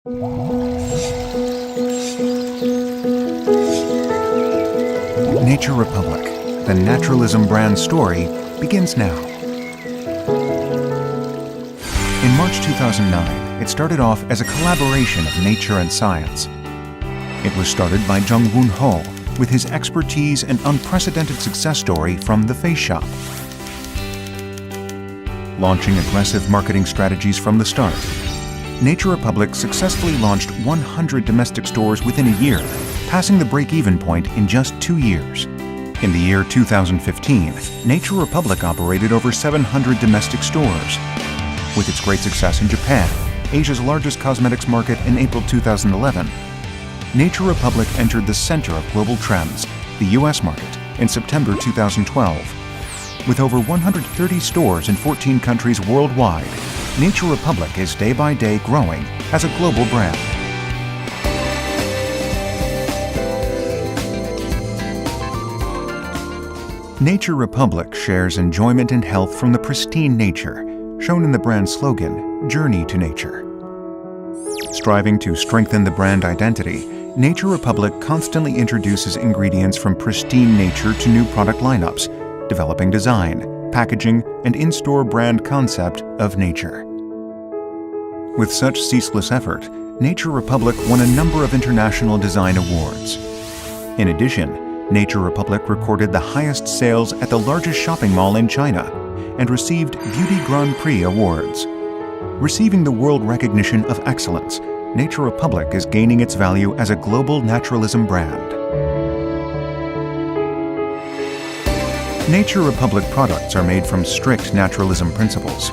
Nature Republic, the naturalism brand story, begins now. In March 2009, it started off as a collaboration of nature and science. It was started by Jung-Woon Ho with his expertise and unprecedented success story from The Face Shop. Launching aggressive marketing strategies from the start, Nature Republic successfully launched 100 domestic stores within a year, passing the break-even point in just 2 years. In the year 2015, Nature Republic operated over 700 domestic stores. With its great success in Japan, Asia's largest cosmetics market, in April 2011, Nature Republic entered the center of global trends, the US market, in September 2012. With over 130 stores in 14 countries worldwide, Nature Republic is day by day growing as a global brand. Nature Republic shares enjoyment and health from the pristine nature, shown in the brand slogan, Journey to Nature. Striving to strengthen the brand identity, Nature Republic constantly introduces ingredients from pristine nature to new product lineups, developing design, packaging, and in-store brand concept of nature. With such ceaseless effort, Nature Republic won a number of international design awards. In addition, Nature Republic recorded the highest sales at the largest shopping mall in China and received Beauty Grand Prix awards. Receiving the world recognition of excellence, Nature Republic is gaining its value as a global naturalism brand. Nature Republic products are made from strict naturalism principles.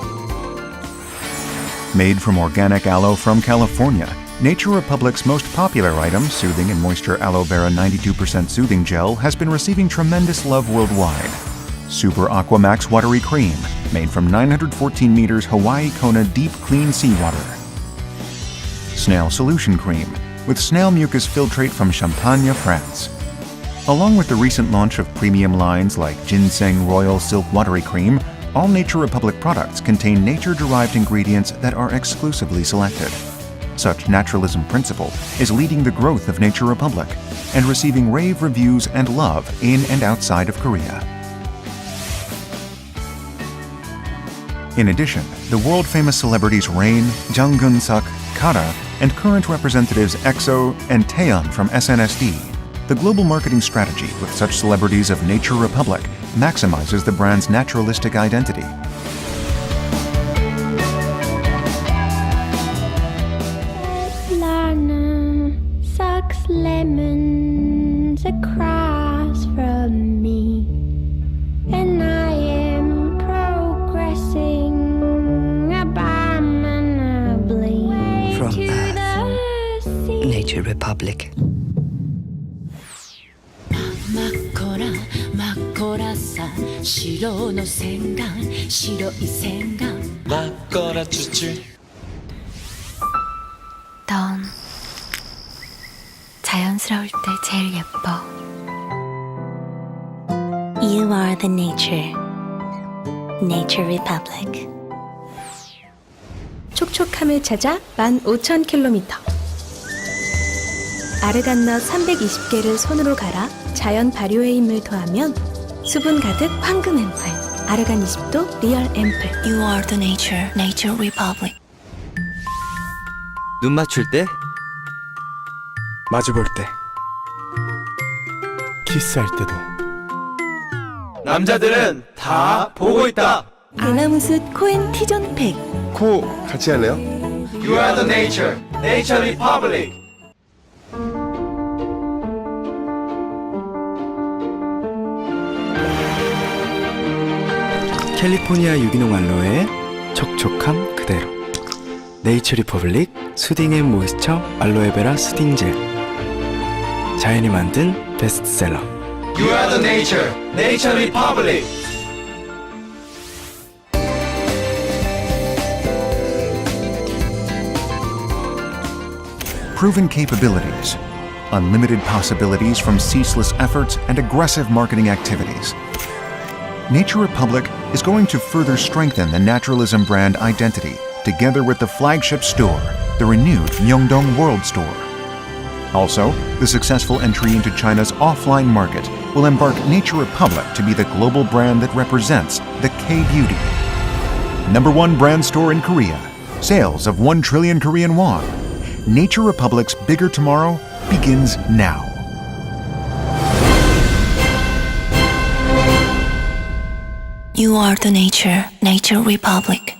Made from organic aloe from California, Nature Republic's most popular item, Soothing and Moisture Aloe Vera 92% Soothing Gel, has been receiving tremendous love worldwide. Super Aqua Max Watery Cream, made from 914 meters Hawaii Kona deep clean seawater. Snail Solution Cream, with snail mucus filtrate from Champagne, France. Along with the recent launch of premium lines like Ginseng Royal Silk Watery Cream, all Nature Republic products contain nature-derived ingredients that are exclusively selected. Such naturalism principle is leading the growth of Nature Republic and receiving rave reviews and love in and outside of Korea. In addition, the world-famous celebrities Rain, Jung Geun-suk, Kara, and current representatives EXO and Taeyeon from SNSD. The global marketing strategy with such celebrities of Nature Republic maximizes the brand's naturalistic identity. Sucks lemons across from me, and I am progressing abominably From to Earth, the sea. Nature Republic. 막거라 쭈쭈 넌 자연스러울 때 제일 예뻐. You are the nature. Nature Republic. 촉촉함을 찾아 15,000km. 아르간넛 320개를 손으로 갈아 자연 발효의 힘을 더하면 수분 가득 황금 앰플. 아르간 20도 리얼 앰플. You are the nature, Nature Republic. 눈 맞출 때, 마주볼 때, 키스할 때도. 남자들은 다 보고 있다. 알라무스 코엔 티존 팩. 코 같이 할래요? You are the nature, Nature Republic. 캘리포니아 유기농 알로에의 촉촉함 그대로. 네이처 리퍼블릭 수딩 앤 모이스처 알로에베라 수딩 젤. 자연이 만든 베스트셀러. You are the nature, Nature Republic. Proven capabilities, unlimited possibilities from ceaseless efforts and aggressive marketing activities. Nature Republic is going to further strengthen the naturalism brand identity together with the flagship store, the renewed Myeongdong World Store. Also, the successful entry into China's offline market will embark Nature Republic to be the global brand that represents the K-beauty. #1 brand store in Korea. Sales of 1 trillion Korean won. Nature Republic's bigger tomorrow begins now. You are the nature, Nature Republic.